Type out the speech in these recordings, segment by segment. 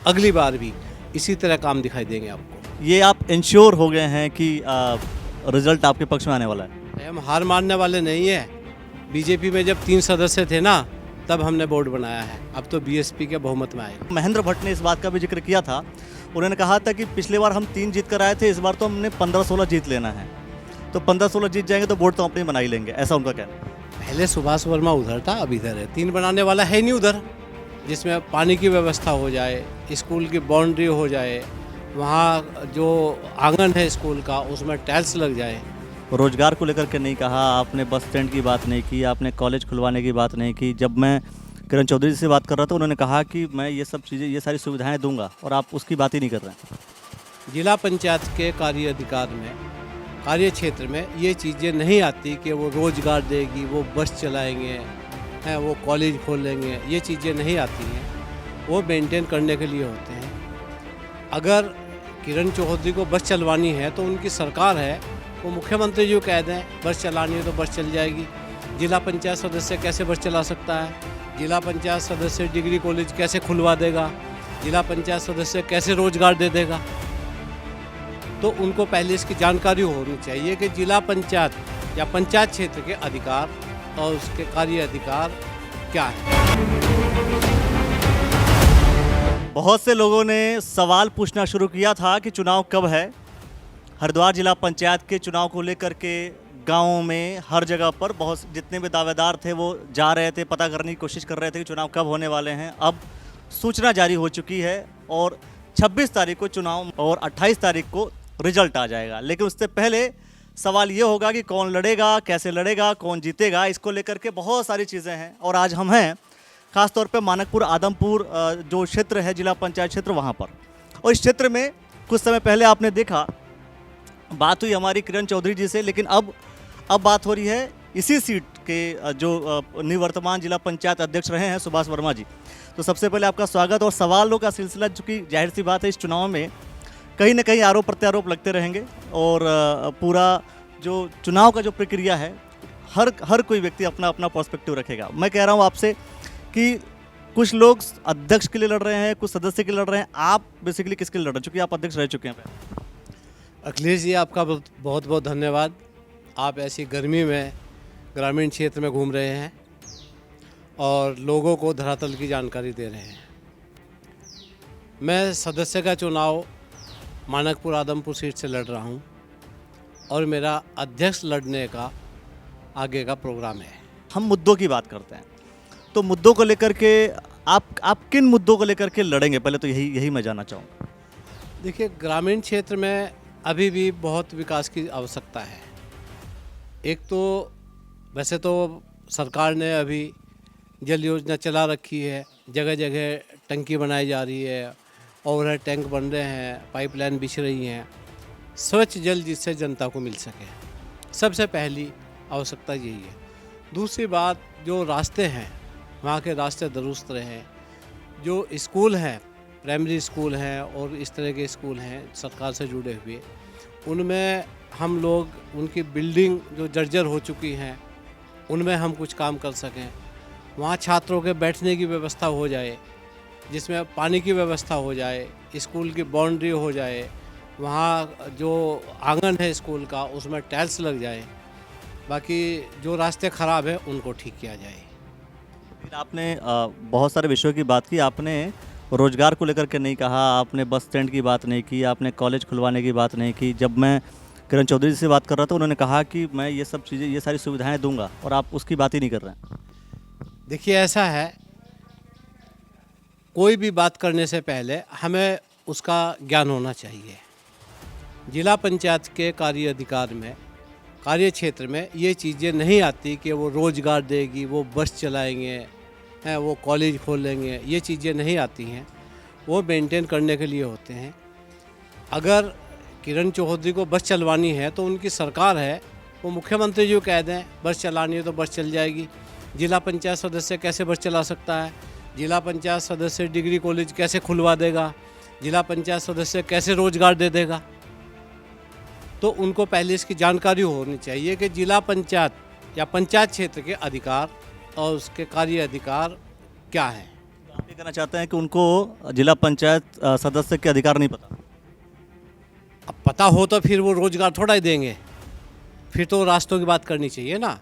अगली बार भी इसी तरह काम दिखाई देंगे आपको। ये आप इंश्योर हो गए हैं कि रिजल्ट आपके पक्ष में आने वाला है? हम हार मानने वाले नहीं है। बीजेपी में जब 3 सदस्य थे ना, तब हमने बोर्ड बनाया है। अब तो बीएसपी के बहुमत में आएगा। महेंद्र भट्ट ने इस बात का भी जिक्र किया था। उन्होंने कहा था कि पिछले बार हम 3 जीत कर आए थे, इस बार तो हमने 15-16 जीत लेना है। तो 15-16 जीत जाएंगे तो बोर्ड तो अपने बना ही लेंगे, ऐसा उनका कहना है। पहले सुभाष वर्मा उधर था, अब इधर है। 3 बनाने वाला है नहीं उधर, जिसमें पानी की व्यवस्था हो जाए, स्कूल की बाउंड्री हो जाए, वहाँ जो आंगन है स्कूल का उसमें टाइल्स लग जाए। रोजगार को लेकर के नहीं कहा आपने, बस स्टैंड की बात नहीं की आपने, कॉलेज खुलवाने की बात नहीं की। जब मैं किरण चौधरी जी से बात कर रहा था, उन्होंने कहा कि मैं ये सब चीज़ें, ये सारी सुविधाएं दूंगा, और आप उसकी बात ही नहीं कर रहे हैं। जिला पंचायत के कार्य अधिकार में, कार्य क्षेत्र में ये चीज़ें नहीं आती कि वो रोजगार देगी, वो बस चलाएंगे हैं, वो कॉलेज खोल लेंगे। ये चीज़ें नहीं आती हैं, वो मेंटेन करने के लिए होते हैं। अगर किरण चौधरी को बस चलवानी है तो उनकी सरकार है, वो मुख्यमंत्री जी को कह दें बस चलानी है तो बस चल जाएगी। जिला पंचायत सदस्य कैसे बस चला सकता है? जिला पंचायत सदस्य डिग्री कॉलेज कैसे खुलवा देगा? जिला पंचायत सदस्य कैसे रोजगार दे देगा? तो उनको पहले इसकी जानकारी होनी चाहिए कि जिला पंचायत या पंचायत क्षेत्र के अधिकार और उसके कार्य अधिकार क्या है। बहुत से लोगों ने सवाल पूछना शुरू किया था कि चुनाव कब है। हरिद्वार जिला पंचायत के चुनाव को लेकर के गाँवों में हर जगह पर बहुत जितने भी दावेदार थे वो जा रहे थे, पता करने की कोशिश कर रहे थे कि चुनाव कब होने वाले हैं। अब सूचना जारी हो चुकी है और 26 तारीख को चुनाव और 28 तारीख को रिजल्ट आ जाएगा। लेकिन उससे पहले सवाल ये होगा कि कौन लड़ेगा, कैसे लड़ेगा, कौन जीतेगा। इसको लेकर के बहुत सारी चीज़ें हैं और आज हम हैं खासतौर पे मानकपुर आदमपुर जो क्षेत्र है, जिला पंचायत क्षेत्र, वहाँ पर। और इस क्षेत्र में कुछ समय पहले आपने देखा, बात हुई हमारी किरण चौधरी जी से, लेकिन अब बात हो रही है इसी सीट के जो निवर्तमान जिला पंचायत अध्यक्ष रहे हैं सुभाष वर्मा जी। तो सबसे पहले आपका स्वागत। और सवालों का सिलसिला, चूँकि जाहिर सी बात है इस चुनाव में कहीं ना कहीं आरोप प्रत्यारोप लगते रहेंगे और पूरा जो चुनाव का जो प्रक्रिया है, हर कोई व्यक्ति अपना अपना पर्सपेक्टिव रखेगा। मैं कह रहा हूँ आपसे कि कुछ लोग अध्यक्ष के लिए लड़ रहे हैं, कुछ सदस्य के लिए लड़ रहे हैं, आप बेसिकली किसके लिए लड़ रहे हैं, चूँकि आप अध्यक्ष रह चुके हैं? अखिलेश जी, आपका बहुत बहुत धन्यवाद। आप ऐसी गर्मी में ग्रामीण क्षेत्र में घूम रहे हैं और लोगों को धरातल की जानकारी दे रहे हैं। मैं सदस्य का चुनाव मानकपुर आदमपुर सीट से लड़ रहा हूं और मेरा अध्यक्ष लड़ने का आगे का प्रोग्राम है। हम मुद्दों की बात करते हैं, तो मुद्दों को लेकर के आप किन मुद्दों को लेकर के लड़ेंगे, पहले तो यही मैं जानना चाहूँगा। देखिए, ग्रामीण क्षेत्र में अभी भी बहुत विकास की आवश्यकता है। एक तो वैसे तो सरकार ने अभी जल योजना चला रखी है, जगह जगह टंकी बनाई जा रही है, ओवरहेड टैंक बन रहे हैं, पाइपलाइन बिछ रही हैं, स्वच्छ जल जिससे जनता को मिल सके। सबसे पहली आवश्यकता यही है। दूसरी बात, जो रास्ते हैं वहाँ के रास्ते दुरुस्त रहें। जो स्कूल हैं, प्राइमरी स्कूल हैं और इस तरह के स्कूल हैं सरकार से जुड़े हुए, उनमें हम लोग उनकी बिल्डिंग जो जर्जर हो चुकी हैं उनमें हम कुछ काम कर सकें। वहाँ छात्रों के बैठने की व्यवस्था हो जाए, जिसमें पानी की व्यवस्था हो जाए, स्कूल की बाउंड्री हो जाए, वहाँ जो आंगन है स्कूल का उसमें टाइल्स लग जाए। बाकी जो रास्ते ख़राब हैं उनको ठीक किया जाए। फिर आपने बहुत सारे विषयों की बात की। आपने रोजगार को लेकर के नहीं कहा, आपने बस स्टैंड की बात नहीं की, आपने कॉलेज खुलवाने की बात नहीं की। जब मैं किरण चौधरी जी से बात कर रहा था, उन्होंने कहा कि मैं ये सब चीज़ें, ये सारी सुविधाएं दूंगा, और आप उसकी बात ही नहीं कर रहे हैं। देखिए, ऐसा है, कोई भी बात करने से पहले हमें उसका ज्ञान होना चाहिए। जिला पंचायत के कार्य अधिकार में, कार्य क्षेत्र में ये चीज़ें नहीं आती कि वो रोजगार देगी, वो बस चलाएंगे हैं, वो कॉलेज खोल लेंगे। ये चीज़ें नहीं आती हैं, वो मेंटेन करने के लिए होते हैं। अगर किरण चौधरी को बस चलवानी है तो उनकी सरकार है, वो मुख्यमंत्री जी को कह दें बस चलानी है तो बस चल जाएगी। जिला पंचायत सदस्य कैसे बस चला सकता है? जिला पंचायत सदस्य डिग्री कॉलेज कैसे खुलवा देगा? जिला पंचायत सदस्य कैसे रोजगार दे देगा? तो उनको पहले इसकी जानकारी होनी चाहिए कि जिला पंचायत या पंचायत क्षेत्र के अधिकार और उसके कार्य अधिकार क्या हैं। आप ये कहना चाहते हैं कि उनको जिला पंचायत सदस्य के अधिकार नहीं पता? अब पता हो तो फिर वो रोजगार थोड़ा ही देंगे, फिर तो रास्तों की बात करनी चाहिए ना,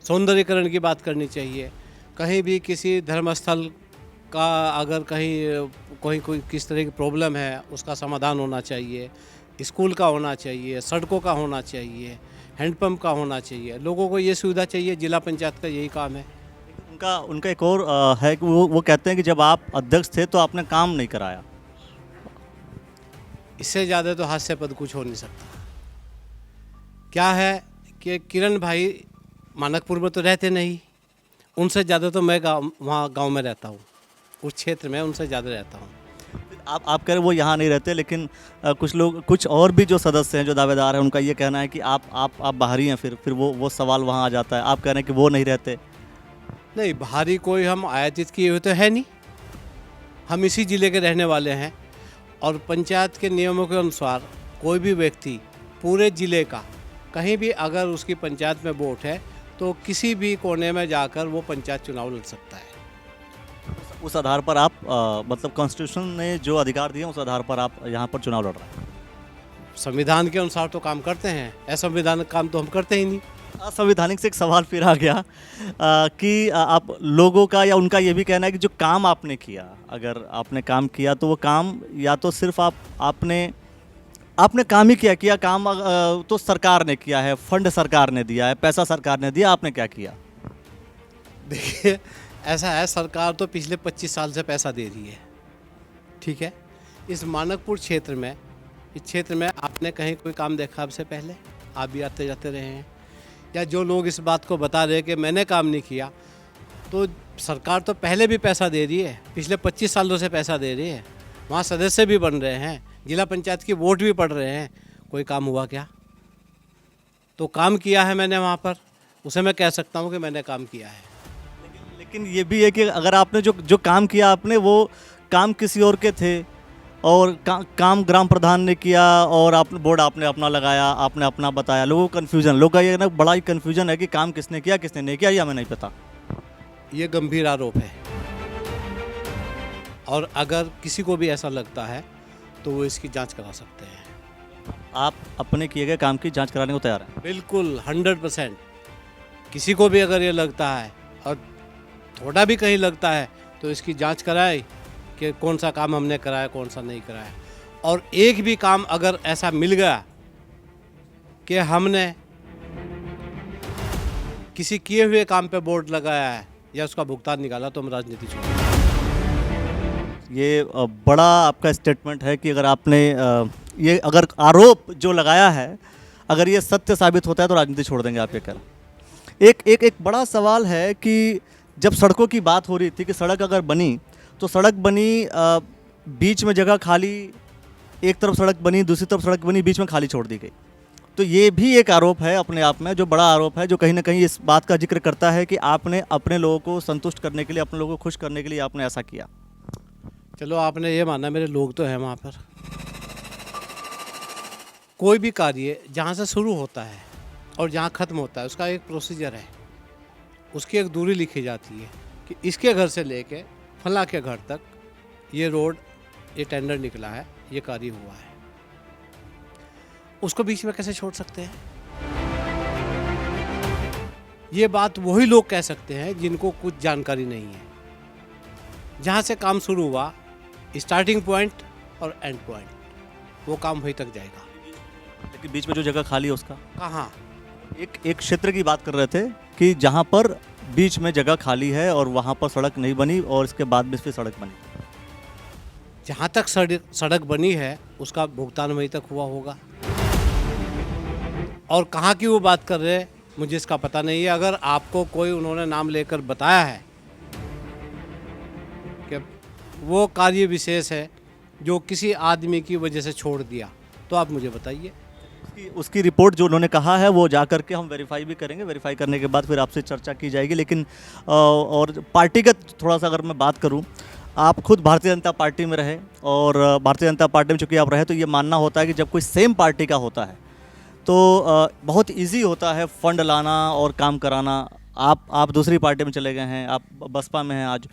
सौंदर्यीकरण की बात करनी चाहिए। कहीं भी किसी धर्मस्थल का अगर कहीं कोई किस तरह की प्रॉब्लम है उसका समाधान होना चाहिए, स्कूल का होना चाहिए, सड़कों का होना चाहिए, हैंडपम्प का होना चाहिए। लोगों को ये सुविधा चाहिए, जिला पंचायत का यही काम है। उनका उनका एक और है कि वो कहते हैं कि जब आप अध्यक्ष थे तो आपने काम नहीं कराया। इससे ज़्यादा तो हास्यास्पद कुछ हो नहीं सकता। क्या है कि किरण भाई मानकपुर में तो रहते नहीं, उनसे ज़्यादा तो मैं वहाँ गांव में रहता हूँ, उस क्षेत्र में उनसे ज़्यादा रहता हूँ। आप कह रहे वो यहाँ नहीं रहते, लेकिन कुछ लोग, कुछ और भी जो सदस्य हैं, जो दावेदार हैं, उनका ये कहना है कि आप बाहरी हैं। फिर वो सवाल वहाँ आ जाता है। आप कह रहे हैं कि वो नहीं रहते। नहीं, बाहरी कोई हम आयातित किए हुए तो है नहीं, हम इसी ज़िले के रहने वाले हैं। और पंचायत के नियमों के अनुसार कोई भी व्यक्ति पूरे ज़िले का कहीं भी अगर उसकी पंचायत में वोट है तो किसी भी कोने में जाकर वो पंचायत चुनाव लड़ सकता है। उस आधार पर आप मतलब कॉन्स्टिट्यूशन ने जो अधिकार दिए उस आधार पर आप यहाँ पर चुनाव लड़ रहे हैं। संविधान के अनुसार तो काम करते हैं, असंवैधानिक काम तो हम करते ही नहीं। असंवैधानिक से एक सवाल फिर आ गया कि आप लोगों का या उनका ये भी कहना है कि जो काम आपने किया, अगर आपने काम किया तो वो काम या तो सिर्फ आपने काम ही किया काम तो सरकार ने किया है, फंड सरकार ने दिया है, पैसा सरकार ने दिया, आपने क्या किया? देखिए, ऐसा है, सरकार तो पिछले 25 साल से पैसा दे रही है, ठीक है। इस मानकपुर क्षेत्र में, इस क्षेत्र में आपने कहीं कोई काम देखा आपसे पहले? आप भी आते जाते रहे हैं, या जो लोग इस बात को बता रहे हैं कि मैंने काम नहीं किया, तो सरकार तो पहले भी पैसा दे रही है, पिछले 25 सालों से पैसा दे रही है। वहाँ सदस्य भी बन रहे हैं, जिला पंचायत की वोट भी पड़ रहे हैं, कोई काम हुआ क्या? तो काम किया है मैंने वहाँ पर, उसे मैं कह सकता हूँ कि मैंने काम किया है। लेकिन ये भी है कि अगर आपने जो काम किया, आपने वो काम किसी और के थे और काम ग्राम प्रधान ने किया और आपने बोर्ड आपने अपना लगाया, आपने अपना बताया। लोगों को कन्फ्यूजन, लोगों का ये ना बड़ा ही कन्फ्यूजन है कि काम किसने किया किसने नहीं किया, ये हमें नहीं पता। ये गंभीर आरोप है, और अगर किसी को भी ऐसा लगता है तो वो इसकी जांच करा सकते हैं। आप अपने किए गए काम की जांच कराने को तैयार हैं? बिल्कुल 100%। किसी को भी अगर ये लगता है और थोड़ा भी कहीं लगता है तो इसकी जांच कराए कि कौन सा काम हमने कराया, कौन सा नहीं कराया। और एक भी काम अगर ऐसा मिल गया कि हमने किसी किए हुए काम पे बोर्ड लगाया है या उसका भुगतान निकाला, तो हम राजनीति छोड़। ये बड़ा आपका स्टेटमेंट है कि अगर आपने ये अगर आरोप जो लगाया है अगर ये सत्य साबित होता है तो राजनीति छोड़ देंगे, आप ये कर। एक बड़ा सवाल है कि जब सड़कों की बात हो रही थी कि सड़क अगर बनी तो सड़क बनी बीच में जगह खाली, एक तरफ सड़क बनी, दूसरी तरफ सड़क बनी, बीच में खाली छोड़ दी गई। तो ये भी एक आरोप है अपने आप में, जो बड़ा आरोप है, जो कहीं ना कहीं इस बात का जिक्र करता है कि आपने अपने लोगों को संतुष्ट करने के लिए, अपने लोगों को खुश करने के लिए आपने ऐसा किया। चलो, आपने ये माना, मेरे लोग तो हैं वहाँ पर। कोई भी कार्य जहाँ से शुरू होता है और जहाँ ख़त्म होता है उसका एक प्रोसीजर है, उसकी एक दूरी लिखी जाती है कि इसके घर से लेके फला के घर तक ये रोड, ये टेंडर निकला है, ये कार्य हुआ है। उसको बीच में कैसे छोड़ सकते हैं? ये बात वही लोग कह सकते हैं जिनको कुछ जानकारी नहीं है। जहाँ से काम शुरू हुआ, स्टार्टिंग पॉइंट और एंड पॉइंट, वो काम वहीं तक जाएगा। लेकिन बीच में जो जगह खाली है उसका कहाँ? एक क्षेत्र की बात कर रहे थे कि जहाँ पर बीच में जगह खाली है और वहाँ पर सड़क नहीं बनी और इसके बाद भी फिर सड़क बनी। जहाँ तक सड़क बनी है उसका भुगतान वहीं तक हुआ होगा। और कहाँ की वो बात कर रहे हैं मुझे इसका पता नहीं है। अगर आपको कोई उन्होंने नाम लेकर बताया है कि वो कार्य विशेष है जो किसी आदमी की वजह से छोड़ दिया, तो आप मुझे बताइए। उसकी रिपोर्ट जो उन्होंने कहा है वो जा करके हम वेरीफाई भी करेंगे। वेरीफाई करने के बाद फिर आपसे चर्चा की जाएगी। लेकिन और पार्टीगत थोड़ा सा अगर मैं बात करूं, आप खुद भारतीय जनता पार्टी में रहे और भारतीय जनता पार्टी में चूँकि आप रहे तो ये मानना होता है कि जब कोई सेम पार्टी का होता है तो बहुत इजी होता है फंड लाना और काम कराना। आप दूसरी पार्टी में चले गए हैं, आप बसपा में हैं आज,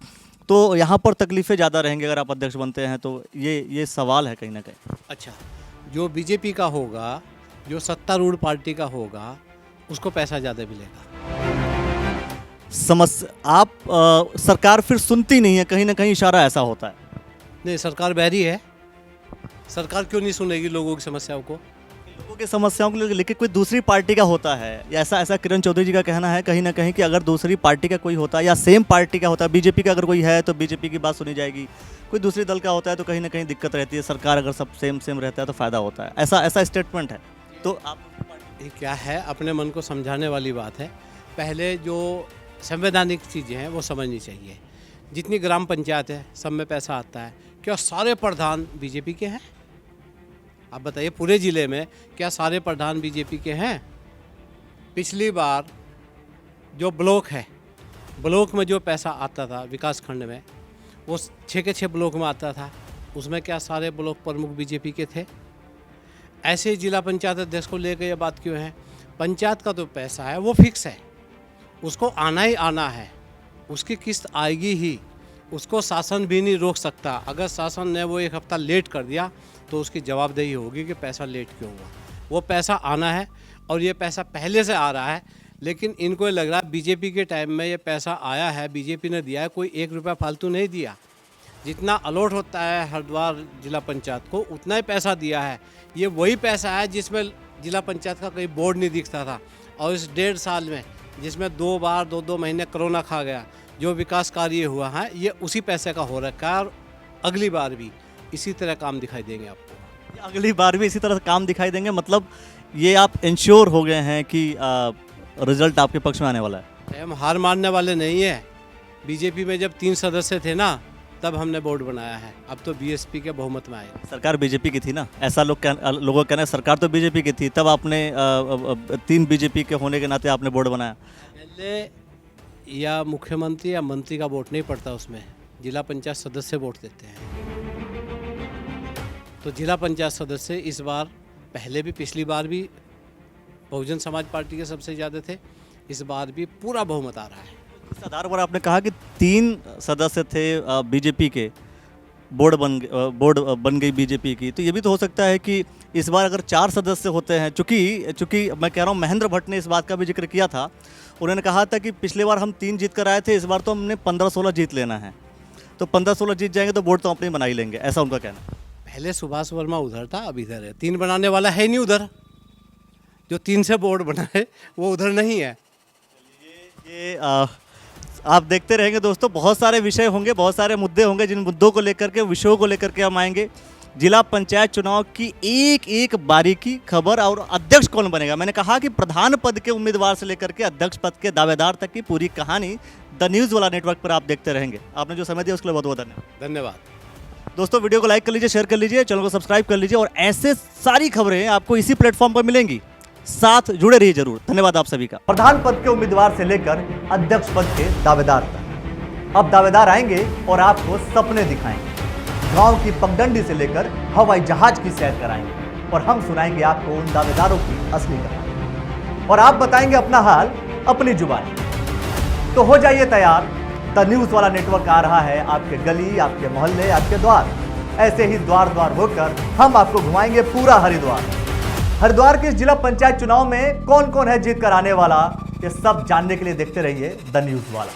तो यहाँ पर तकलीफें ज़्यादा रहेंगी अगर आप अध्यक्ष बनते हैं, तो ये सवाल है कहीं ना कहीं। अच्छा, जो बीजेपी का होगा, जो सत्तारूढ़ पार्टी का होगा, उसको पैसा ज़्यादा मिलेगा। सरकार फिर सुनती नहीं है, कहीं ना कहीं इशारा ऐसा होता है। नहीं, सरकार बहरी है। सरकार क्यों नहीं सुनेगी लोगों की समस्याओं को? लोगों की समस्याओं को लेकर कोई दूसरी पार्टी का होता है, ऐसा किरण चौधरी जी का कहना है कहीं ना कहीं कि अगर दूसरी पार्टी का कोई होता है या सेम पार्टी का होता है, बीजेपी का अगर कोई है तो बीजेपी की बात सुनी जाएगी, कोई दूसरी दल का होता है तो कहीं ना कहीं दिक्कत रहती है, सरकार अगर सब सेम रहता है तो फ़ायदा होता है, ऐसा स्टेटमेंट है। तो आप ये क्या है, अपने मन को समझाने वाली बात है। पहले जो संवैधानिक चीज़ें हैं वो समझनी चाहिए। जितनी ग्राम पंचायत है सब में पैसा आता है। क्या सारे प्रधान बीजेपी के हैं? आप बताइए, पूरे ज़िले में क्या सारे प्रधान बीजेपी के हैं? पिछली बार जो ब्लॉक है, ब्लॉक में जो पैसा आता था विकास खंड में, वो 6 के 6 ब्लॉक में आता था, उसमें क्या सारे ब्लॉक प्रमुख बीजेपी के थे? ऐसे ही जिला पंचायत अध्यक्ष को लेकर ये बात क्यों है? पंचायत का तो पैसा है वो फिक्स है, उसको आना ही आना है, उसकी किस्त आएगी ही, उसको शासन भी नहीं रोक सकता। अगर शासन ने वो 1 हफ्ता लेट कर दिया तो उसकी जवाबदेही होगी कि पैसा लेट क्यों हुआ। वो पैसा आना है और ये पैसा पहले से आ रहा है, लेकिन इनको लग रहा है बीजेपी के टाइम में ये पैसा आया है, बीजेपी ने दिया है, कोई 1 रुपया फालतू नहीं दिया। जितना अलॉट होता है हरिद्वार जिला पंचायत को उतना ही पैसा दिया है। ये वही पैसा है जिसमें जिला पंचायत का कोई बोर्ड नहीं दिखता था, और इस 1.5 साल में जिसमें 2 बार 2 महीने कोरोना खा गया, जो विकास कार्य हुआ है ये उसी पैसे का हो रखा है। और अगली बार भी इसी तरह काम दिखाई देंगे आपको। अगली बार भी इसी तरह काम दिखाई देंगे, मतलब ये आप इंश्योर हो गए हैं कि रिजल्ट आपके पक्ष में आने वाला है? हम हार मानने वाले नहीं है। बीजेपी में जब 3 सदस्य थे ना, तब हमने बोर्ड बनाया है, अब तो बीएसपी के बहुमत में आए। सरकार बीजेपी की थी ना, ऐसा लोगों का कहना है, सरकार तो बीजेपी की थी, तब आपने 3 बीजेपी के होने के नाते आपने बोर्ड बनाया। पहले या मुख्यमंत्री या मंत्री का वोट नहीं पड़ता, उसमें जिला पंचायत सदस्य वोट देते हैं। तो जिला पंचायत सदस्य इस बार, पहले भी पिछली बार भी बहुजन समाज पार्टी के सबसे ज़्यादा थे, इस बार भी पूरा बहुमत आ रहा है। इस आधार पर आपने कहा कि 3 सदस्य थे बीजेपी के, बोर्ड बन गई बीजेपी की, तो ये भी तो हो सकता है कि इस बार अगर 4 सदस्य होते हैं, चूँकि मैं कह रहा हूँ महेंद्र भट्ट ने इस बात का भी जिक्र किया था, उन्होंने कहा था कि पिछले बार हम 3 जीत कर आए थे, इस बार तो हमने 15-16 जीत लेना है, तो 15-16 जीत जाएंगे तो बोर्ड तो अपने बना ही लेंगे, ऐसा उनका कहना। पहले सुभाष वर्मा उधर था, अब इधर है। 3 बनाने वाला है नहीं उधर, जो 3 से बोर्ड बना है वो उधर नहीं है। ये आप देखते रहेंगे दोस्तों, बहुत सारे विषय होंगे, बहुत सारे मुद्दे होंगे, जिन मुद्दों को लेकर के, विषयों को लेकर के हम आएंगे। जिला पंचायत चुनाव की एक बारीकी खबर और अध्यक्ष कौन बनेगा, मैंने कहा कि प्रधान पद के उम्मीदवार से लेकर के अध्यक्ष पद के दावेदार तक की पूरी कहानी द न्यूज़ वाला नेटवर्क पर आप देखते रहेंगे। आपने जो समय दिया उसके लिए बहुत बहुत धन्यवाद। धन्यवाद दोस्तों, वीडियो को लाइक कर लीजिए, शेयर कर लीजिए, चैनल को सब्सक्राइब कर लीजिए, और ऐसे सारी खबरें आपको इसी प्लेटफॉर्म पर मिलेंगी। साथ जुड़े रहिए जरूर। धन्यवाद आप सभी का। प्रधान पद के उम्मीदवार से लेकर अध्यक्ष पद के दावेदार तक, अब दावेदार आएंगे और आपको सपने दिखाएंगे। गांव की पगडंडी से लेकर हवाई जहाज की सैर कराएंगे, और हम सुनाएंगे आपको उन दावेदारों की असली कहानी, और आप बताएंगे अपना हाल अपनी जुबानी। तो हो जाइए तैयार, द न्यूज़ वाला नेटवर्क आ रहा है आपके गली, आपके मोहल्ले, आपके द्वार। ऐसे ही द्वार द्वार होकर हम आपको घुमाएंगे पूरा हरिद्वार। हरिद्वार के जिला पंचायत चुनाव में कौन कौन है जीत कर आने वाला, ये सब जानने के लिए देखते रहिए द न्यूज़ वाला।